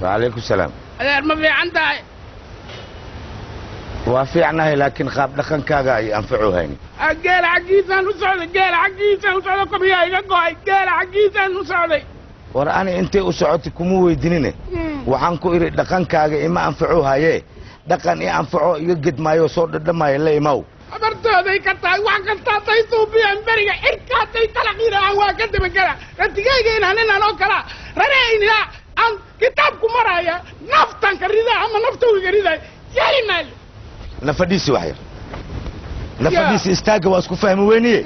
وعليكم السلام. ما في عندها وفي عنها لكن خاب دخن كاغا ينفعوا هيني. قال عجيزة نسعودي قال عجيزة نسعودكم يا يقعي قال عجيزة نسعودي. وراني انت وسعودي كمو ويدينينه وحنكو إري دخن كاغا إما أنفعوا هاي دخن إيه أنفعوا يجد ما يوصل دما يلا يمو. أبرت هذا كتاي وعكتا تيسو بيا إمبريا إركا تيتلاقينا وعكتا بكرا رتيجي هنا هنا نوكرا رأينا يا أن كتابكم مرايا نفتن كريدا أما نفتو كريدا يا مال. نفديسي وحير. نفديسي استاجا واسكو فاهم ويني.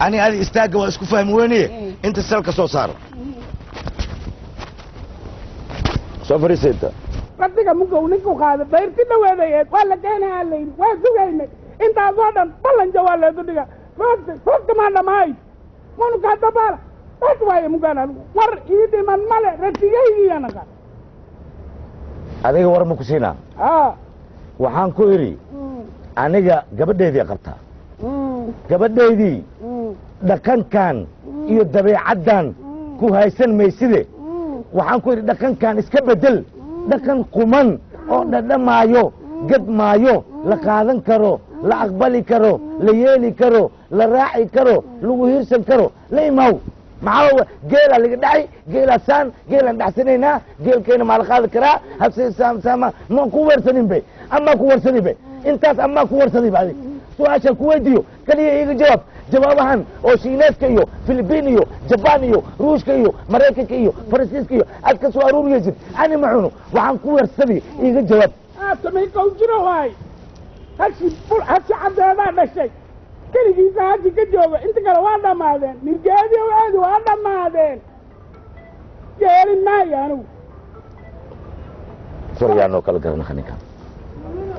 أنا هذه استاجا واسكو فاهم ويني. أنت السلك صار. سافري سيدا. رتيجا مكونيكو هذا بير كده وين ولا كان عليه وين انت اصلا بلن جوال تدغا فوق ما نماي مونو كاتا بار تواي مغانا ور ايدي من مال رتيجي ينكا adiga war ma ku siinaa waxaan ku iri aniga gabadheedii qabtaa gabadheedii dhaqankan iyo dabeecaddan ku haysan mayside waxaan ku iri dhaqankan iska bedel dhaqan quman oo dhadhamaayo gad maayo la qaadan karo la aqbali karo la yeeli karo la raaci karo lagu hiirsan karo la imaw maxaa geela laga dhacay geela saan geelan dhaxsanaynaa geelkeena maa la qaadi karaa habse saama ma ku weersanin bay ama ku weersanin bay intaas ama ku weersanin bay su-aashan ku weydiiyo kaliya iga jawaab jawaabahan oo shiineeska iyo filibiin iyo jabaan iyo ruushka iyo maraykanka iyo faransiiska iyo aad ka soo aruuriyeysid ani ma cuno waxaan ku weersadi iga jawaab سميكو جروهاي هالشي عبدالله نشي كلي هاتي كجوبة انت قال وانا ماذين نرجادي وعادي وانا ماذين جايل الناي انو وريانو كلا قرنا خاني كان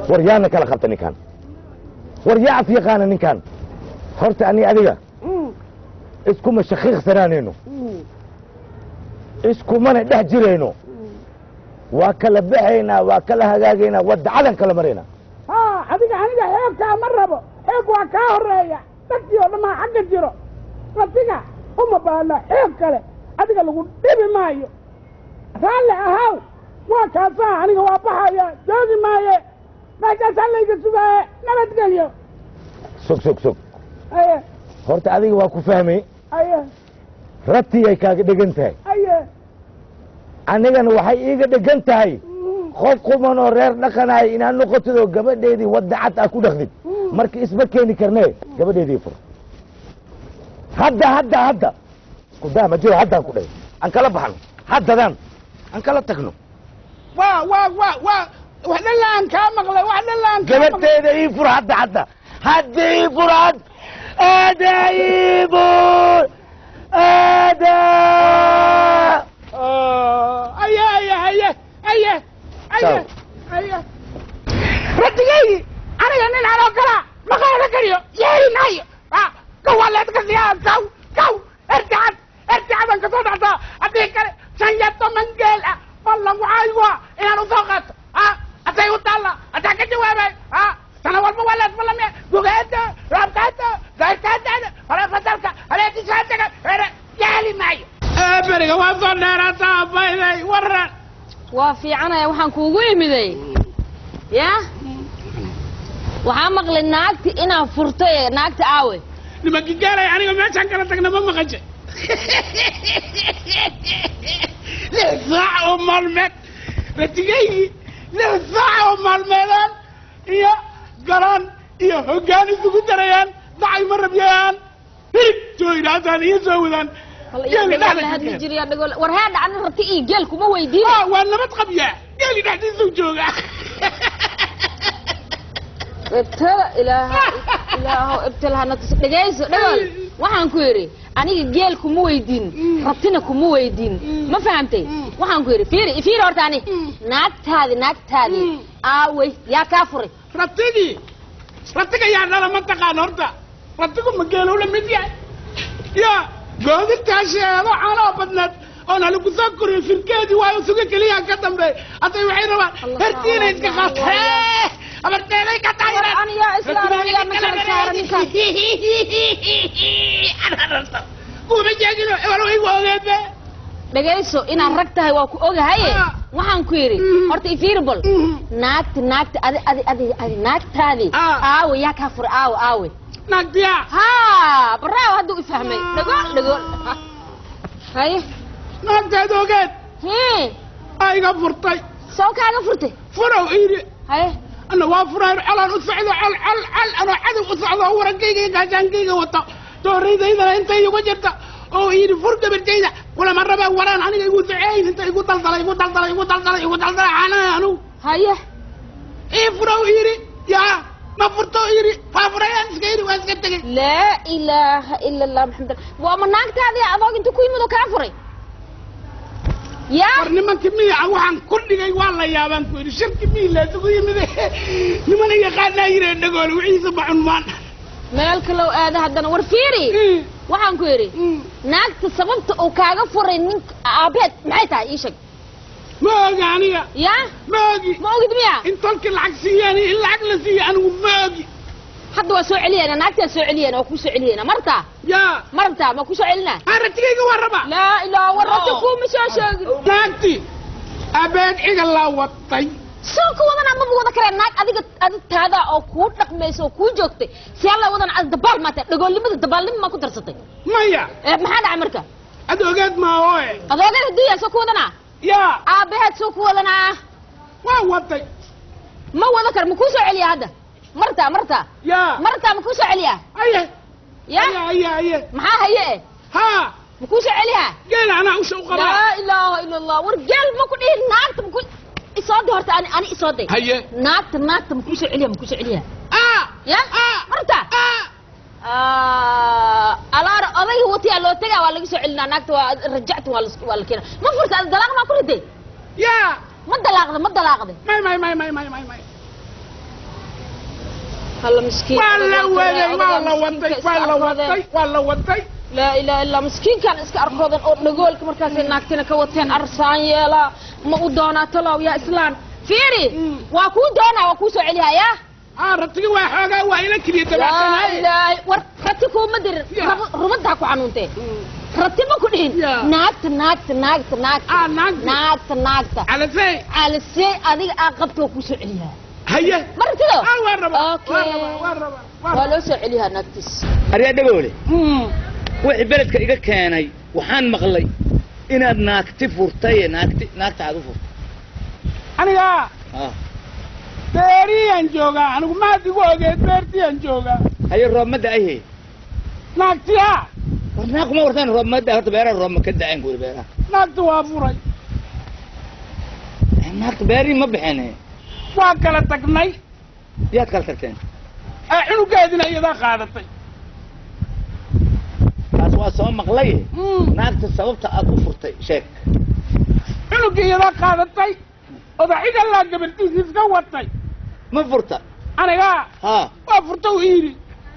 وريانا كلا خبتني كان وريا في خانني كان هرت اني اديga اسكو مشخيخ سنانينو اسكو من دح جيرينو وكلا بحينا وكلا هجاجينا ودعنا كلا مرينا adiga aniga heebka ma rabo heeb waa ka horeeya dadkii oo dhammaan xagga jiro ratiga uma baana heeb kale adiga lagu dhibi maayo raalle ahaw waa kaasaa aniga waa baxaya joogi maaye meeshaasaan layga sugaaye nabadgelyo sug horta adiga waa ku fahmay rabtii ay kaaga dhegan tahay anigana waxay iiga dhegan tahay qof quman oo reer dhaqanaay inaad noqotid oo gabadheedii wadda cad aad ku dhaqdid marka isma keeni karnee gabadheedii fur hadda isku daa ma jiro haddaan ku dhahay aan kala baxno haddadan aan kala tagno waxna laan kaa maqlay waxna laan gabadheeda ii fur hadda ii fur aada ii fur aada أيه ردقي أنا جنين على كلا ما قال كريو يهي ناي كوالات كسيان كو ارتعاد أنك صدعتا أديك سنجدت من جيل والله وعايوا إنا نصغت أتايو تالا أتاك جوابي سنة والموالات والله مي بغيت رابكات زايكات ولا فتلك ولا تساتك يهي ناي بريغ وصل نارتا بايدي ورن وفي عنا وحن كوجي مذي يا وحن مقل ناقتي أنا فرطة ناقتي عاوي لما كجارة يعني ما شكلت تكنا ما مخش لساعة الملمت رتجي لساعة الململان يا قران يا هجاني سكوتريان ضعي مرة بيان توي راسان يسوون والله هذا يجري يقول ورهاد عن الرتئي جالكم ما ويدين وانا ما تقبيا قال لي تحت الزوجوغا ابتلى إله ابتلى نتسدجايز دول waxaan ku yiri aniga geelku ma weydin rabtina kuma weydin ma fahantay waxaan ku yiri fiir horta ani naagtaadi aaway yaa ka furay rabtiga yaa dhala ma taqaan horta rabtigu ma geelo la mid yahay yaa goodintaasheedo anoo badnad oo nalagu soo koriyo shirkeedii waayo suga keliya ka dambe haday waxay rabaan hertiina iska qaatay abarteeday ka taayireen aniga islaamiga ma kala saaranka أنا رأيت كوما جاكينو إيوالو إيوالو dhagayso inaad rag tahay waa ku ogahaye waxaan ku yiri horta ifirable naagta adi naagtaadi aawe yaa ka fur aawe naagtiya ha baraaw haduu ifahmay dhago haye naagtaad ogeed ayga furtay soo kaaga furtay furo iri haye أنا وافران على أسعد أنا عدو أسعد ورقيقي كاشانقيقي وطا توريد إذا أنت يوجدت أو يري فرقة بالجيدة ولا مرة بقى وران أنا يقول سعين أنت يقول طلطلة أنا أنو هيا إيه فرو يري يا ما فرطو يري فافريان سكيري واسكتك لا إله إلا الله محمد ومن ناقت هذه أضاق أنت كوي مدو كافري يا نما كمية عوان كل جاي والله يا بنكو الشرك كمية لا تقولي مذي نما نيجي قادنا يرين نقول وعيسى بعنوان مالك لو هذا هدنا ورفيري وحن كويري ناقت سببت أو كاغا فرينك أبيت معيتها إيشك ما يعني يا ما أجي دميا انت العكسية يعني العقلسية أنا ما أجي حد وسوء علينا ناقت سوء علينا وكو سوء علينا مرتا ما كو سوء علينا أرتكيك وربا لا إله ورتكو مشاشاق ناقتي أبيت إيق الله وطي سوكو ودنا ما بودا كرا ناق أديك هذا أو كود نقميس أو كود جوكتي سيالا ودنا عز دبال ماتا لقول لي ماذا دبال لما كنت رسطي مايا ما حدا عمركا أدوغات ما هوي أدوغات الدنيا سوكو ودنا يا أبيت سوكو ودنا وطي ما هو ذكر مكوسو عليا هذا مرتا يا مرتا مكوسو عليا أيه يا معاها هي ها مكوسو عليها قال أنا وشو قرأ لا إله إلا الله ورجال ما كنت إيه ناقت مكوس إصادي هرت أنا إصادي هي ناقت مكوسو عليها يا مرتا ألا أضي هو تيا لو تجا ولا يسوع لنا ناقت ورجعت ولا كنا ما فرص هذا دلاغ ما كل دي يا ما دلاغ ما هلا مسكين والله وطي لا إله إلا مسكين كان اسك أركضن أو نقولك مركز ناقتنا كوتين أرسان يلا ما ودونا تلاو يا إسلام فيري واكو دونا واكو سعليها يا رتقي واحد وإلى كذي لا لا رتقوا مدر رمضها كو عنونتي رتبوا كلين ناقت على السي هذه أقبت واكو سعليها هيا مرتلو وربا ولو سعليها ناقتس أريد أقولي وحي بلدك إيقا كاني وحان مغلي إنا ناكتي فرطي ناكتي عدو فرطي أنا بيريان جوغا أنا ما تقول بيرتيان جوغا هاي الرب مدى أيه ناكتيا ورناكو ما ورثان الرب مدى هرت بيرا الرب مكدى عين قولي بيرا ناكتو وافوري ناكتو بيري ما بحيني واكلا تقني ياد كالتكتين أعنو قاعدين أيضا قادتي waa soo maqlay naagta sababta aad u furtay sheeg inuu iyada qaadatay odaciga la gabadhiisa iska watay ma furta aniga waa furtay oo yiri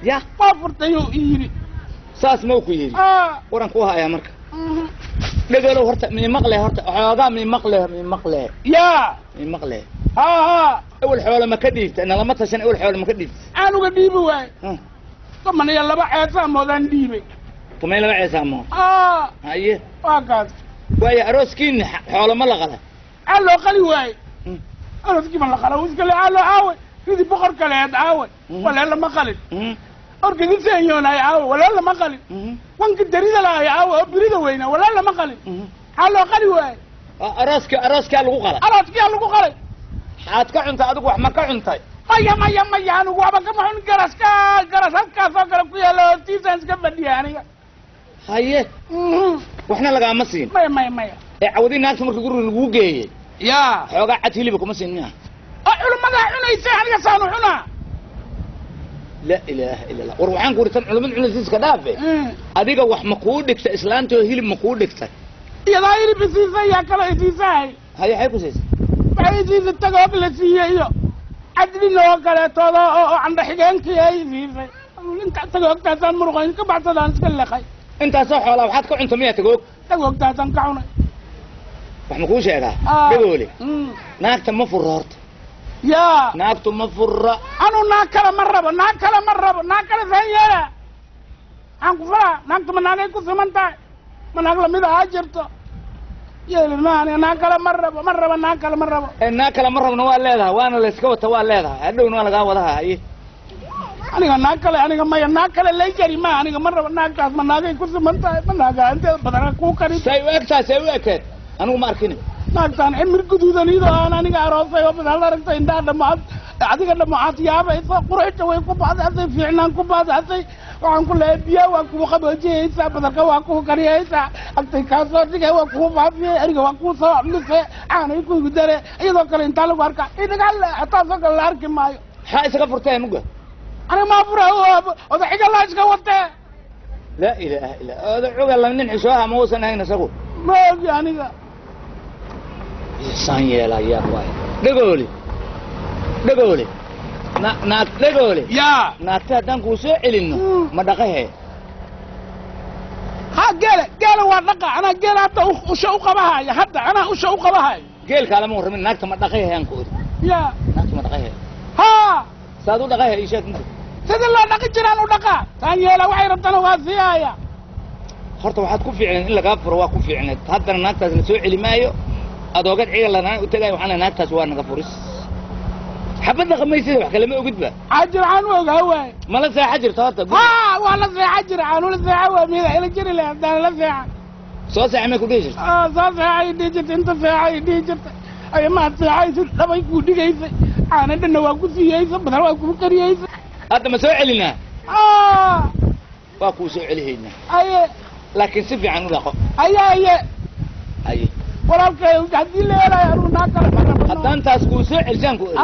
ya waa furtay oo yiri saas ma ku yiri waran ku haya marka dhagalo horta mi maqlay horta xoogaa mi maqlay ya mi maqlay awal xoolo ma ka dhiibta ana lama tashan awal xoolo ma ka dhiibta aanu ga dhiibi waay طبعا يا لبا عيسى مودان ديبي طمي لبا عيسى مو هاي واقعد واي اروسكين حول ما لغله قالو قلي واي اروسكين ما لغله وسكل قالو عاوي في بقر كلا عاوي ولا لما قلي أركض سينيون هاي عاوي ولا لما قلي وانك دريد لا هاي عاوي بريده وينه ولا لما قلي قالو قلي واي اروسك لو قله اروسك لو قله حاد كعنت ادق wax ma ka cuntay maya anigu waaba ka maxun garas halkaasoo kale ku yaalo tiisan iska fadhiya aniga haye waxna lagama siin maya ee cawdi naagta markii guriga lagu geeyay yaa xoogaa cad hilib kuma siinaa culimada cunaysa aniga saanu cunaa la ilaaha illa allah war waxaan ku ritan culimada cunaysiiska dhaafe adiga wax ma kuu dhigta islaanto hilib ma kuu dhigtay iyadaa hilib isiisay yaa kala isiisay haye hay ku siisay waxay isiisay tagoog la siiyey iyo عدلنا وكلا تودا أو عند حجان كي هاي فيفا أنت تقول تاسان مرقين كبعت دان سكلخي أنت صح ولا وحدك أنت مية تقول تاسان كعونا وحمكوش هذا بقولي ناك تم فررت يا ناك تم فر أنا ناكلا مرة زينة أنك فرا ناك تم ناكل كسمنتا من أغلى ميدا هاجرته yeeli maani naakala marraba naakala marraba naakala marrabna waa leedahay waana la iska wata waa leedahay hadhowna waa lagaa wadaha haye aniga naakale aniga maya naakale lay jari ma aniga marraba naagtaas ma naagay ku siman tahay ma naaga inteeda badana kuu karin say u egtahay say u ekeed anigu ma arkini naagtaan cimir guduudan iyadoo aan aniga aroosay oo badal aragtay indhaha dhamaad adiga dhamacaad yaabaysa qurayta way ku baxdaasay fiicnaan ku baxdaasay waxaan ku leeyahay biyaa waa kugu qaboojiyeysaa badalka waa kugu kariyeysaa agtay kaa soo dhigay waa kugu faafiyey eriga waa kuu soo mise caanay kugu dare iyadoo kale intaa lagu arkaa idagalle taasoo kale la arki maayo maxaa isaga furtee muga aniga maa fura odaxiga laa iska watee laa ilaaha illa odacuga la nin xishooha ma uusan ahayn isagu ma ogi aniga saan yeelayaa waay dhagoole dhagoole naag dhagoole yaa naagta haddaan kuu soo celinno ma dhaqahe ha geela waa dhaqa anaa geela hadda usha u qabahaya hadda anaa usha u qabahaya geelkaalama warramin naagta ma dhaqahe aan ku iri yaa naagta ma dhaqahe ha saad u dhaqahe ii sheeg inta sida loo dhaqi jiraan u dhaqaa taan yeela waxay rabtana waa siihaya horta waxaad ku fiicneed in lagaa furo waa ku fiicneed haddana naagtaas na soo celi maayo adoogad cigal lanaan u tagayo waxaan naagtaas waa naga furis xabad dhaqamaysida wax kale ma ogidba cajircaan u ogaa waay mala seexa jirta horta ha waa la seexa jircaan ula seexa waa mida ila jiri leh haddaan la seexa soo seexa may ku dhihi jirta soo seexay dhihi jirta inta seexay dhihi jirta ay maad seexaysid dhabay kuu dhigaysay caana dhanna waa ku siiyeysa badal waa kuu kariyeysa hadda ma soo celinaa waa kuu soo celihaynaa aye laakiin si fiican u dhaqo aye aye walaalkay haddii la helayo anuu naa kale haddaan taas kuu soo celishaan ku iri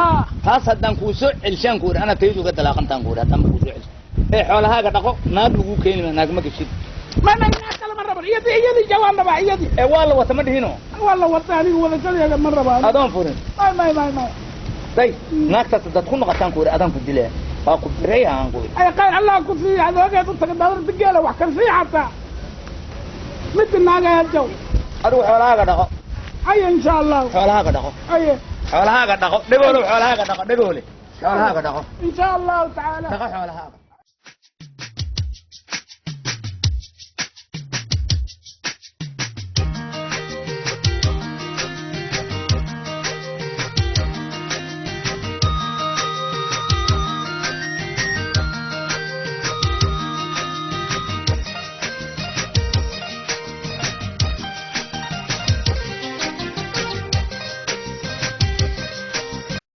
taas haddaan kuu soo celishaan ku iri ana taydu uga dalaaqantaan ku iri haddaan ba kuu soo celis xoolahaaga dhaqo naag lagu keeni ma naagma geshid mana naa kale ma raban iyadii jawaan rabaa iyadii waa la wata ma dhihino waa la wata anigu wadashadeeda ma rabaa adoon furin may day naagtaas haddaad ku noqotaan ku iri adaan ku dilaa waa ku diray aan ku iri ay qayr allah ku siiya adoogeed u taga dabarta geela wax kan sii xataa midda naagaya jaw adigu xoolahaaga dhaqo aye insha allah xoolahaaga dhaqo aye xoolahaaga dhaqo dhagoole xoolahaaga dhaqo dhagoole xoolahaaga dhaqo insha allahu tacaala dhaqo xoolahaaga